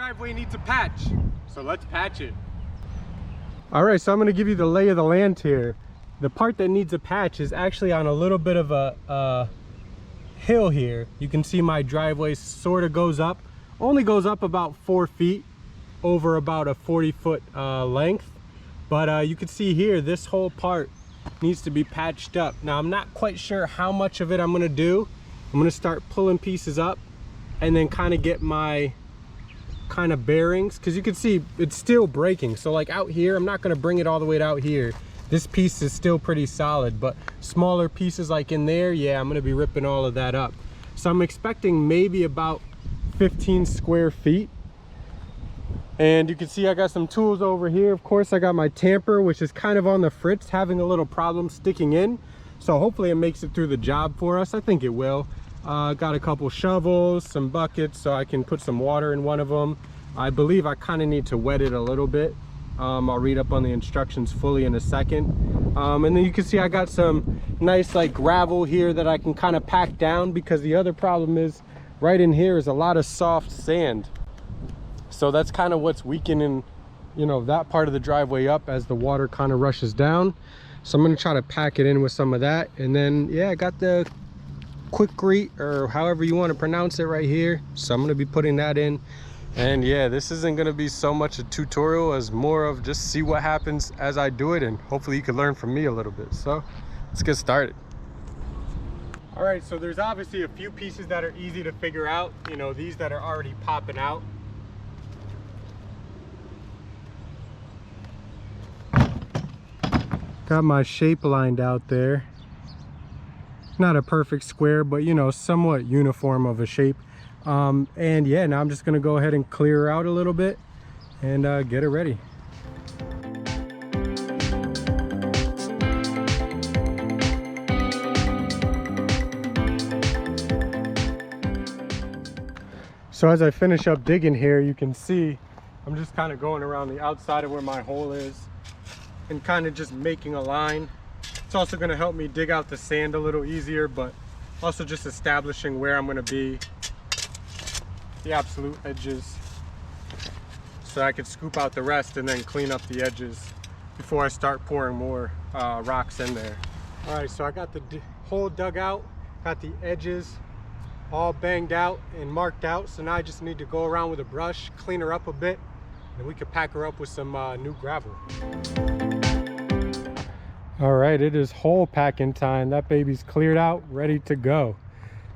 driveway needs a patch, so let's patch it. All right, so I'm going to give you the lay of the land here. The part that needs a patch is actually on a little bit of a hill here. You can see my driveway sort of goes up, only goes up about 4 feet over about a 40-foot length. But you can see here, this whole part needs to be patched up. Now, I'm not quite sure how much of it I'm going to do. I'm going to start pulling pieces up and then kind of get my kind of bearings, because you can see it's still breaking. So like out here, I'm not going to bring it all the way out here. This piece is still pretty solid, but smaller pieces like in there, yeah, I'm going to be ripping all of that up. So I'm expecting maybe about 15 square feet. And you can see I got some tools over here. Of course, I got my tamper, which is kind of on the fritz, having a little problem sticking in. So hopefully it makes it through the job for us. I think it will. Got a couple shovels, some buckets, so I can put some water in one of them. I believe I kind of need to wet it a little bit. I'll read up on the instructions fully in a second. And then you can see I got some nice like gravel here that I can kind of pack down, because the other problem is right in here is a lot of soft sand. So that's kind of what's weakening, you know, that part of the driveway up as the water kind of rushes down. So I'm going to try to pack it in with some of that. And then, yeah, I got the Quickrete, or however you want to pronounce it, right here. So I'm going to be putting that in. And yeah, this isn't going to be so much a tutorial as more of just see what happens as I do it, and hopefully you can learn from me a little bit. So let's get started. All right, so there's obviously a few pieces that are easy to figure out, you know, these that are already popping out. Got my shape lined out there. Not a perfect square, but you know, somewhat uniform of a shape. And yeah, now I'm just gonna go ahead and clear out a little bit and get it ready. So as I finish up digging here, you can see I'm just kind of going around the outside of where my hole is and kind of just making a line. It's also going to help me dig out the sand a little easier, but also just establishing where I'm going to be, the absolute edges, so I could scoop out the rest and then clean up the edges before I start pouring more rocks in there. All right, so I got the hole dug out, got the edges all banged out and marked out. So now I just need to go around with a brush, clean her up a bit, and we could pack her up with some new gravel. All right, it is hole packing time. That baby's cleared out, ready to go.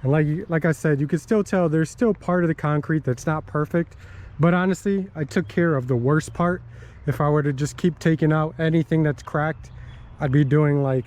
And like I said, you can still tell there's still part of the concrete that's not perfect, but honestly, I took care of the worst part. If I were to just keep taking out anything that's cracked, I'd be doing like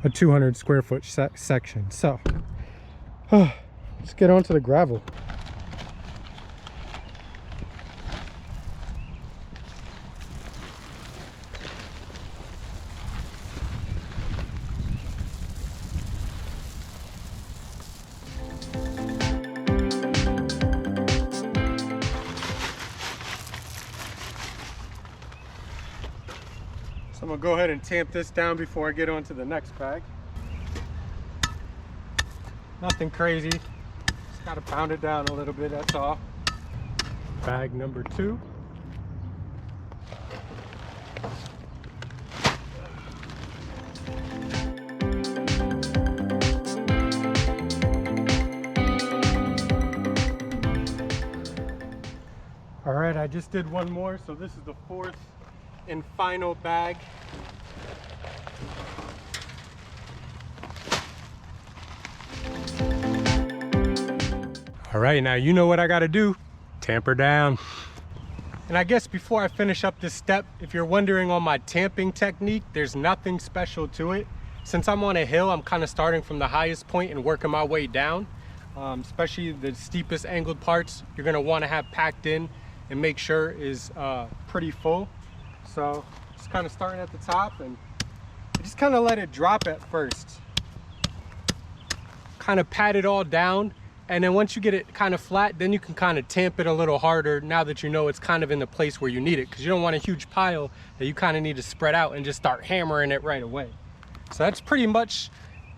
a 200 square foot section. So let's get on to the gravel. So I'm gonna go ahead and tamp this down before I get on to the next bag. Nothing crazy, just gotta pound it down a little bit, that's all. Bag number 2. All right, I just did one more, so this is the 4th and final bag. All right, now you know what I gotta do, tamper down. And I guess before I finish up this step, if you're wondering on my tamping technique, there's nothing special to it. Since I'm on a hill, I'm kind of starting from the highest point and working my way down. Especially the steepest angled parts, you're gonna wanna have packed in and make sure is pretty full. So just kind of starting at the top and just kind of let it drop at first. Kind of pat it all down, and then once you get it kind of flat, then you can kind of tamp it a little harder now that you know it's kind of in the place where you need it, because you don't want a huge pile that you kind of need to spread out and just start hammering it right away. So that's pretty much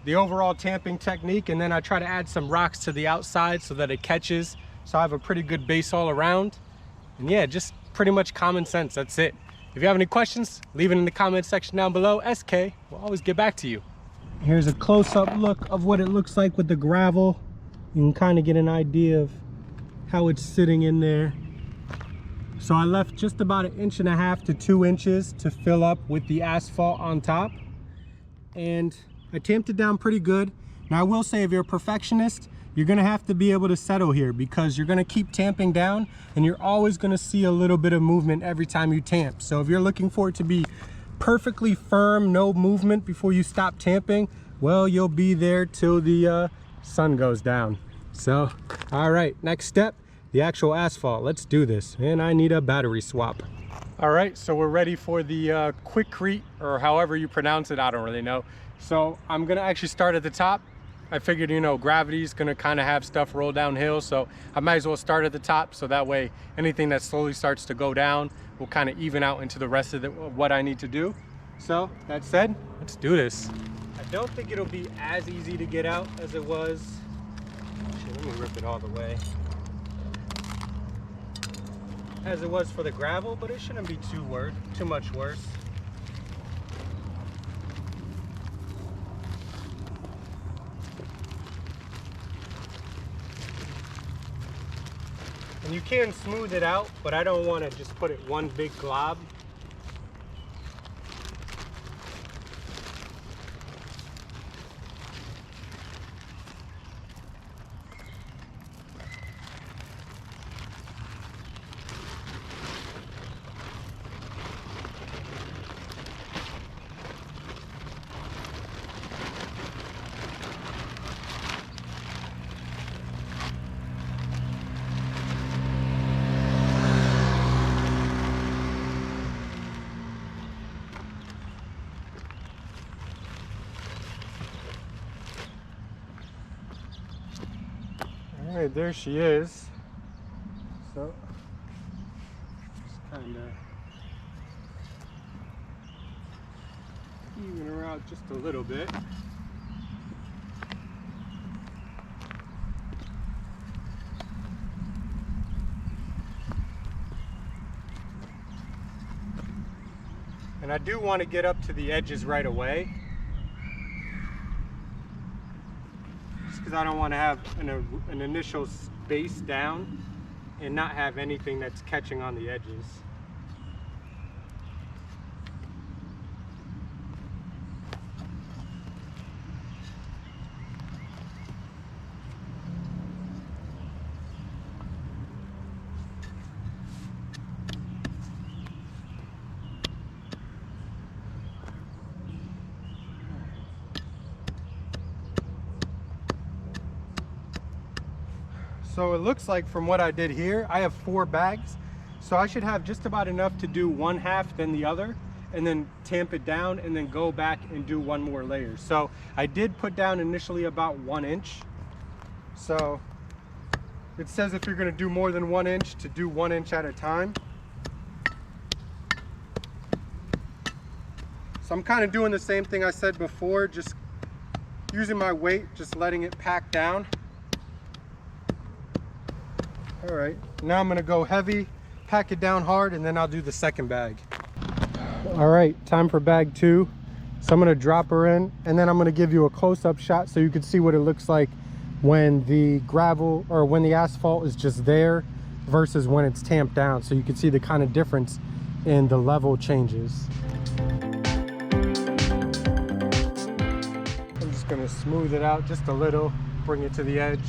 the overall tamping technique. And then I try to add some rocks to the outside so that it catches, so I have a pretty good base all around. And yeah, just pretty much common sense. That's it. If you have any questions, leave it in the comment section down below. SK will always get back to you. Here's a close-up look of what it looks like with the gravel. You can kind of get an idea of how it's sitting in there. So I left just about 1.5 to 2 inches to fill up with the asphalt on top. And I tamped it down pretty good. Now I will say, if you're a perfectionist, you're gonna have to be able to settle here, because you're gonna keep tamping down and you're always gonna see a little bit of movement every time you tamp. So if you're looking for it to be perfectly firm, no movement before you stop tamping, well, you'll be there till the sun goes down. So, all right, next step, the actual asphalt. Let's do this. And I need a battery swap. All right, so we're ready for the Quickrete, or however you pronounce it, I don't really know. So I'm gonna actually start at the top. I figured, you know, gravity's gonna kind of have stuff roll downhill, so I might as well start at the top, so that way anything that slowly starts to go down will kind of even out into the rest of what I need to do. So that said, let's do this. I don't think it'll be as easy to get out as it was. Actually, let me rip it all the way. As it was for the gravel, but it shouldn't be too much worse. And you can smooth it out, but I don't want to just put it one big glob. All right, there she is. So just kind of even her out just a little bit. And I do want to get up to the edges right away, because I don't want to have an initial space down and not have anything that's catching on the edges. So it looks like, from what I did here, I have 4 bags. So I should have just about enough to do one half, then the other, and then tamp it down, and then go back and do one more layer. So I did put down initially about 1 inch. So it says if you're gonna do more than 1 inch, to do 1 inch at a time. So I'm kind of doing the same thing I said before, just using my weight, just letting it pack down. All right, now I'm gonna go heavy, pack it down hard, and then I'll do the second bag. All right, time for bag 2. So I'm gonna drop her in, and then I'm gonna give you a close-up shot so you can see what it looks like when the gravel, or when the asphalt is just there versus when it's tamped down, so you can see the kind of difference in the level changes. I'm just gonna smooth it out just a little, bring it to the edge.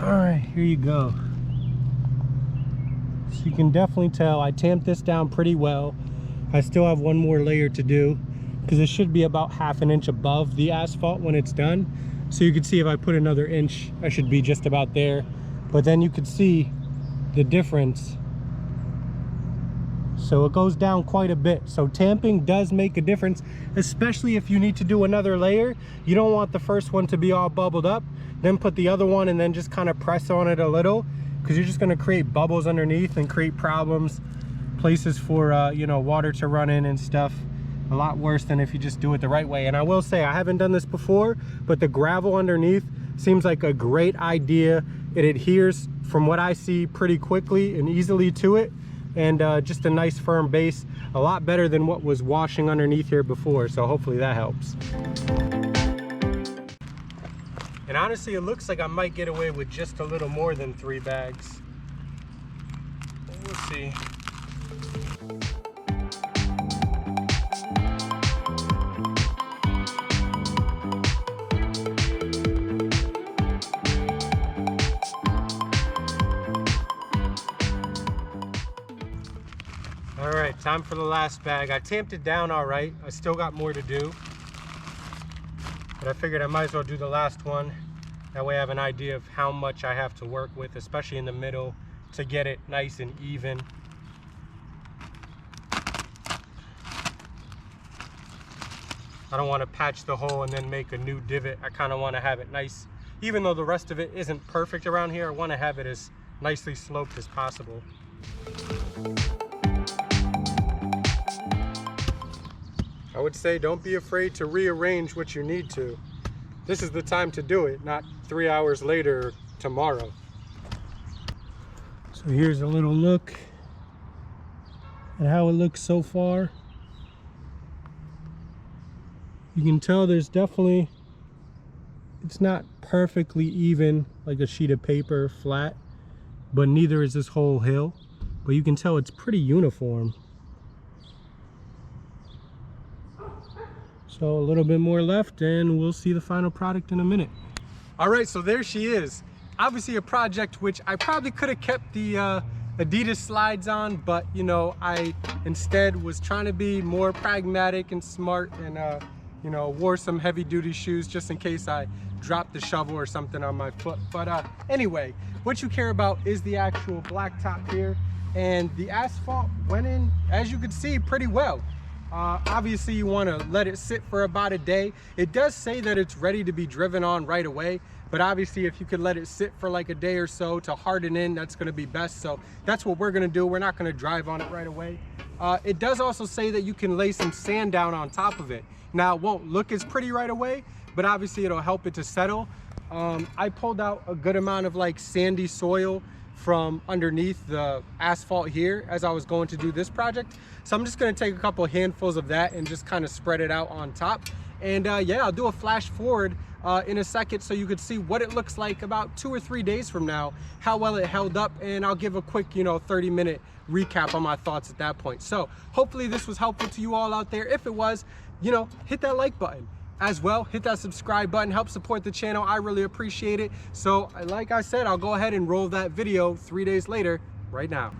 All right, here you go. So you can definitely tell I tamped this down pretty well. I still have one more layer to do, because it should be about ½ an inch above the asphalt when it's done. So you can see if I put another inch, I should be just about there. But then you could see the difference. So it goes down quite a bit. So tamping does make a difference, especially if you need to do another layer. You don't want the first one to be all bubbled up, then put the other one and then just kind of press on it a little. because you're just going to create bubbles underneath and create problems, places for you know, water to run in and stuff. A lot worse than if you just do it the right way. And I will say, I haven't done this before, but the gravel underneath seems like a great idea. It adheres, from what I see, pretty quickly and easily to it, and just a nice firm base, a lot better than what was washing underneath here before. So hopefully that helps. And honestly, it looks like I might get away with just a little more than 3 bags. We'll see. All right, time for the last bag. I tamped it down all right. I still got more to do, but I figured I might as well do the last one. That way I have an idea of how much I have to work with, especially in the middle, to get it nice and even. I don't want to patch the hole and then make a new divot. I kind of want to have it nice. Even though the rest of it isn't perfect around here, I want to have it as nicely sloped as possible. I would say don't be afraid to rearrange what you need to. This is the time to do it, not 3 hours later or tomorrow. So here's a little look at how it looks so far. You can tell there's definitely, it's not perfectly even like a sheet of paper flat, but neither is this whole hill. But you can tell it's pretty uniform. So a little bit more left and we'll see the final product in a minute. All right, so there she is. Obviously a project which I probably could have kept the Adidas slides on, but you know, I instead was trying to be more pragmatic and smart, and you know, wore some heavy duty shoes just in case I dropped the shovel or something on my foot. But anyway, what you care about is the actual blacktop here, and the asphalt went in, as you can see, pretty well. Obviously you want to let it sit for about a day. It does say that it's ready to be driven on right away, but obviously if you could let it sit for like a day or so to harden in, that's going to be best. So that's what we're going to do. We're not going to drive on it right away. It does also say that you can lay some sand down on top of it. Now it won't look as pretty right away, but obviously it'll help it to settle. I pulled out a good amount of like sandy soil from underneath the asphalt here as I was going to do this project. So I'm just gonna take a couple handfuls of that and just kind of spread it out on top. And yeah, I'll do a flash forward in a second so you could see what it looks like about 2 or 3 days from now, how well it held up, and I'll give a quick, you know, 30-minute recap on my thoughts at that point. So hopefully this was helpful to you all out there. If it was, you know, hit that like button. As well, hit that subscribe button, help support the channel. I really appreciate it. So like I said, I'll go ahead and roll that video 3 days later right now.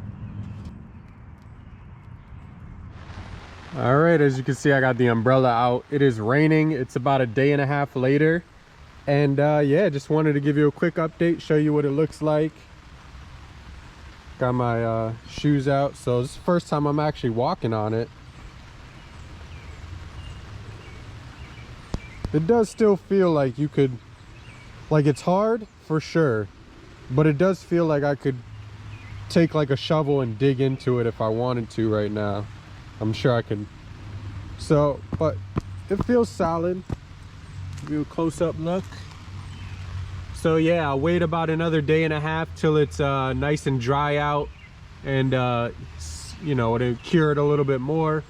All right, as you can see, I got the umbrella out. It is raining. It's about a day and a half later. And yeah, just wanted to give you a quick update, show you what it looks like. Got my shoes out. So this is the first time I'm actually walking on it. It does still feel like you could, like it's hard for sure, but it does feel like I could take like a shovel and dig into it if I wanted to right now. I'm sure I can. So, but it feels solid. Give you a close-up look. So yeah, I'll wait about another day and a half till it's nice and dry out, and you know, it'll cure it a little bit more.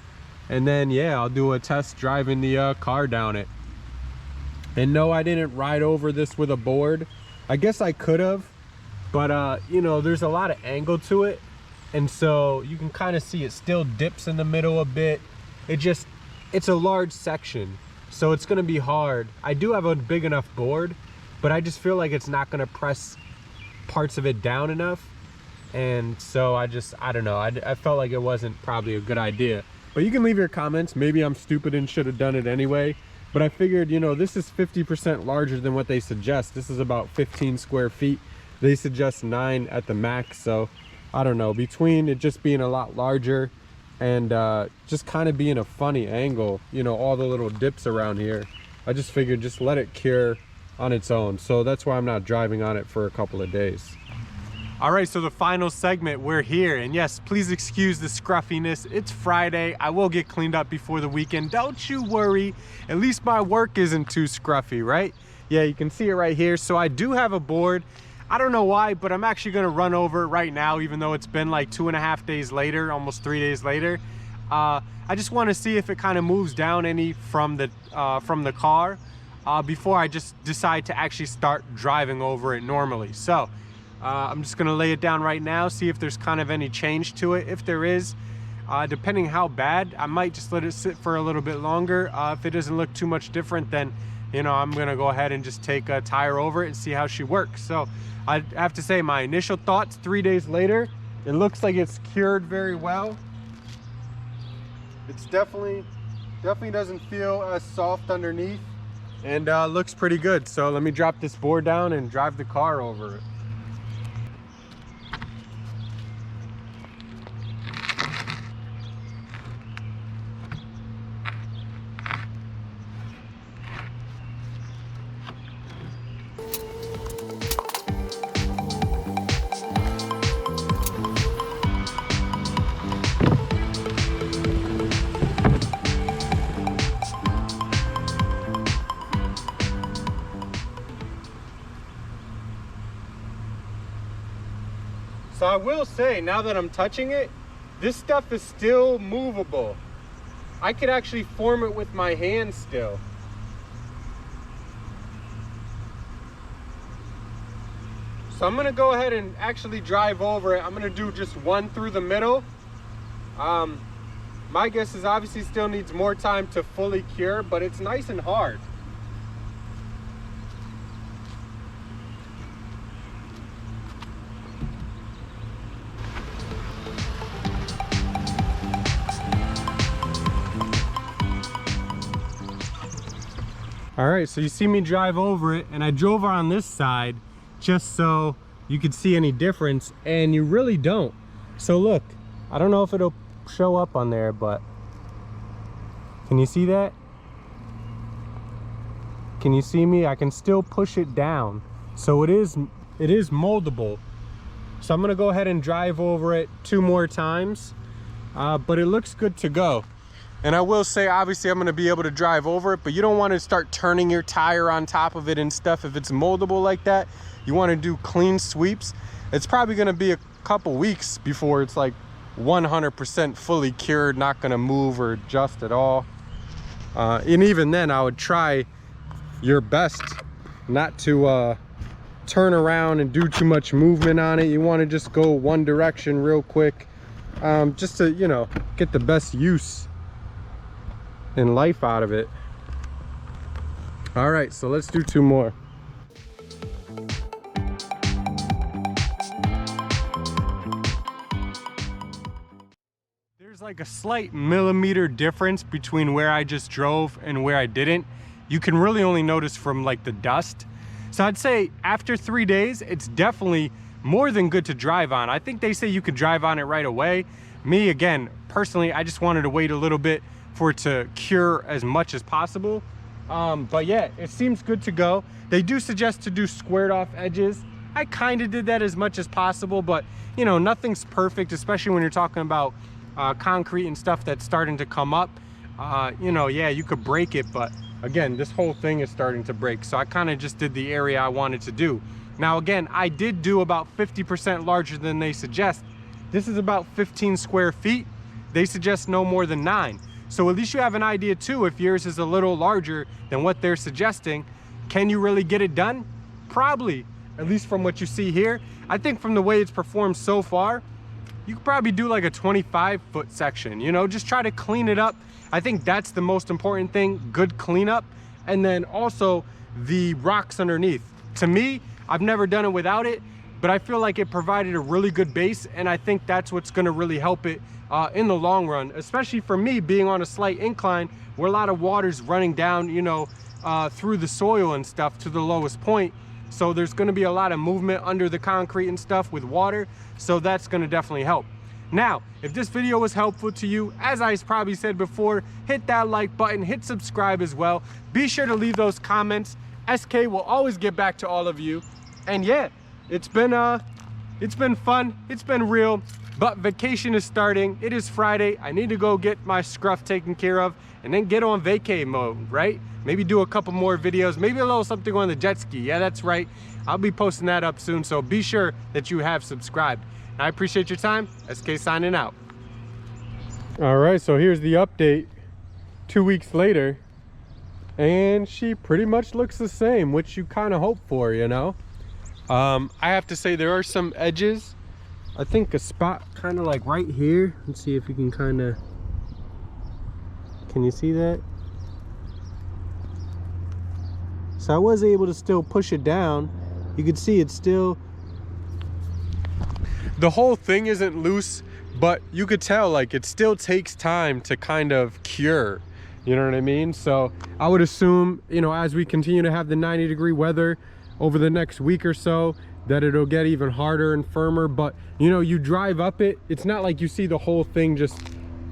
And then yeah, I'll do a test driving the car down it. And no, I didn't ride over this with a board. I guess I could have, but you know, there's a lot of angle to it, and so you can kind of see it still dips in the middle a bit. It's a large section, so it's gonna be hard. I do have a big enough board, but I just feel like it's not gonna press parts of it down enough. And so I don't know, I felt like it wasn't probably a good idea. But you can leave your comments. Maybe I'm stupid and should have done it anyway. But I figured, you know, this is 50% larger than what they suggest. This is about 15 square feet. They suggest 9 at the max. So I don't know, between it just being a lot larger and just kind of being a funny angle, you know, all the little dips around here, I just figured just let it cure on its own. So that's why I'm not driving on it for a couple of days. All right, so the final segment, we're here. And yes, please excuse the scruffiness. It's Friday. I will get cleaned up before the weekend. Don't you worry. At least my work isn't too scruffy, right? Yeah, you can see it right here. So I do have a board. I don't know why, but I'm actually gonna run over it right now, even though it's been like 2.5 days later, almost 3 days later. I just wanna see if it kind of moves down any from the car before I just decide to actually start driving over it normally. So I'm just gonna lay it down right now, see if there's kind of any change to it. If there is, depending how bad, I might just let it sit for a little bit longer. If it doesn't look too much different, then you know, I'm gonna go ahead and just take a tire over it and see how she works. So I have to say, my initial thoughts 3 days later, it looks like it's cured very well. It's definitely doesn't feel as soft underneath, and looks pretty good. So let me drop this board down and drive the car over it. So I will say, now that I'm touching it, this stuff is still movable. I could actually form it with my hand still. So I'm gonna go ahead and actually drive over it. I'm gonna do just one through the middle. My guess is obviously still needs more time to fully cure, but it's nice and hard. All right, so you see me drive over it, and I drove on this side just so you could see any difference, and you really don't. So look, I don't know if it'll show up on there, but can you see that? Can you see me? I can still push it down. So it is moldable. So I'm gonna go ahead and drive over it 2 more times, but it looks good to go. And I will say, obviously I'm gonna be able to drive over it, but you don't wanna start turning your tire on top of it and stuff. If it's moldable like that, you wanna do clean sweeps. It's probably gonna be a couple weeks before it's like 100% fully cured, not gonna move or adjust at all. And even then, I would try your best not to turn around and do too much movement on it. You wanna just go one direction real quick, just to, you know, get the best use and life out of it. All right, so let's do 2 more. There's like a slight millimeter difference between where I just drove and where I didn't. You can really only notice from like the dust. So I'd say after 3 days, it's definitely more than good to drive on. I think they say you could drive on it right away. Me, again, personally, I just wanted to wait a little bit for it to cure as much as possible. But yeah, it seems good to go. They do suggest to do squared off edges. I kind of did that as much as possible, but you know, nothing's perfect, especially when you're talking about concrete and stuff that's starting to come up. You know, yeah, you could break it, but again, this whole thing is starting to break. So I kind of just did the area I wanted to do. Now again, I did do about 50% larger than they suggest. This is about 15 square feet. They suggest no more than 9. So at least you have an idea too, if yours is a little larger than what they're suggesting. Can you really get it done? Probably, at least from what you see here. I think from the way it's performed so far, you could probably do like a 25-foot section, you know, just try to clean it up. I think that's the most important thing, good cleanup. And then also the rocks underneath. To me, I've never done it without it, but I feel like it provided a really good base, and I think that's what's gonna really help it in the long run, especially for me being on a slight incline where a lot of water's running down, you know, through the soil and stuff to the lowest point. So there's gonna be a lot of movement under the concrete and stuff with water. So that's gonna definitely help. Now, if this video was helpful to you, as I probably said before, hit that like button, hit subscribe as well. Be sure to leave those comments. SK will always get back to all of you. And yeah, it's been it's been fun, it's been real, but vacation is starting. It is Friday. I need to go get my scruff taken care of and then get on vacay mode, right? Maybe do a couple more videos, maybe a little something on the jet ski. Yeah, that's right. I'll be posting that up soon, so be sure that you have subscribed. I appreciate your time. SK signing out. All right, so here's the update 2 weeks later, and she pretty much looks the same, which you kind of hope for, you know. I have to say there are some edges. I think a spot kind of like right here. Let's see if you can kind of, can you see that? So I was able to still push it down. You can see it's still, the whole thing isn't loose, but you could tell like it still takes time to kind of cure, you know what I mean? So I would assume, you know, as we continue to have the 90-degree weather over the next week or so, that it'll get even harder and firmer. But you know, you drive up it, it's not like you see the whole thing just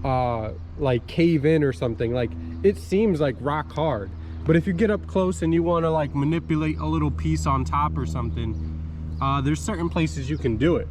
like cave in or something. Like it seems like rock hard, but if you get up close and you want to like manipulate a little piece on top or something, there's certain places you can do it.